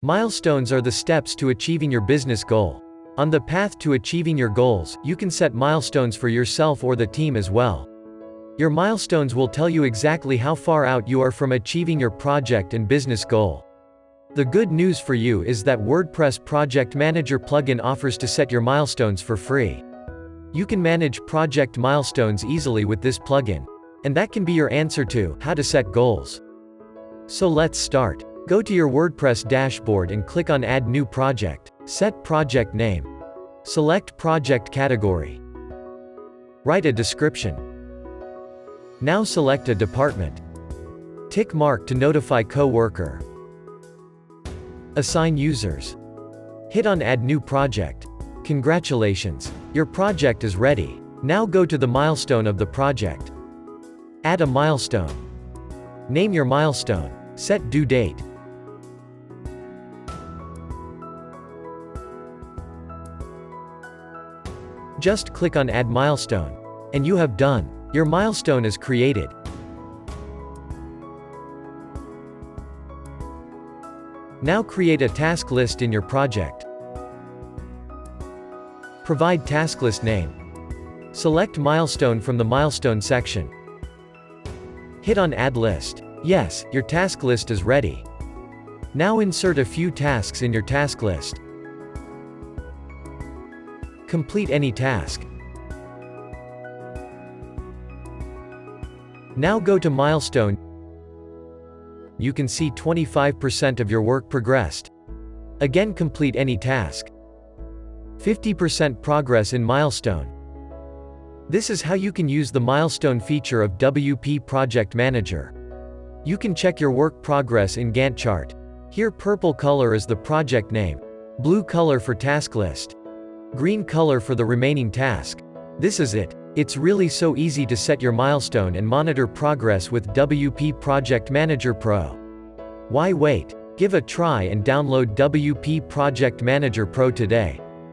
Milestones are the steps to achieving your business goal. On the path to achieving your goals, you can set milestones for yourself or the team as well. Your milestones will tell you exactly how far out you are from achieving your project and business goal. The good news for you is that WordPress Project Manager plugin offers to set your milestones for free. You can manage project milestones easily with this plugin. And that can be your answer to how to set goals. So let's start. Go to your WordPress dashboard and click on Add New Project. Set project name. Select project category. Write a description. Now select a department. Tick mark to notify co-worker. Assign users. Hit on Add New Project. Congratulations! Your project is ready. Now go to the milestone of the project. Add a milestone. Name your milestone. Set due date. Just click on Add Milestone. And you have done. Your milestone is created. Now create a task list in your project. Provide task list name. Select milestone from the milestone section. Hit on Add List. Yes, your task list is ready. Now insert a few tasks in your task list. Complete any task. Now go to Milestone. You can see 25% of your work progressed. Again, complete any task. 50% progress in Milestone. This is how you can use the Milestone feature of WP Project Manager. You can check your work progress in Gantt chart. Here purple color is the project name. Blue color for task list. Green color for the remaining task. This is it. It's really so easy to set your milestone and monitor progress with WP Project Manager Pro. Why wait? Give a try and download WP Project Manager Pro today.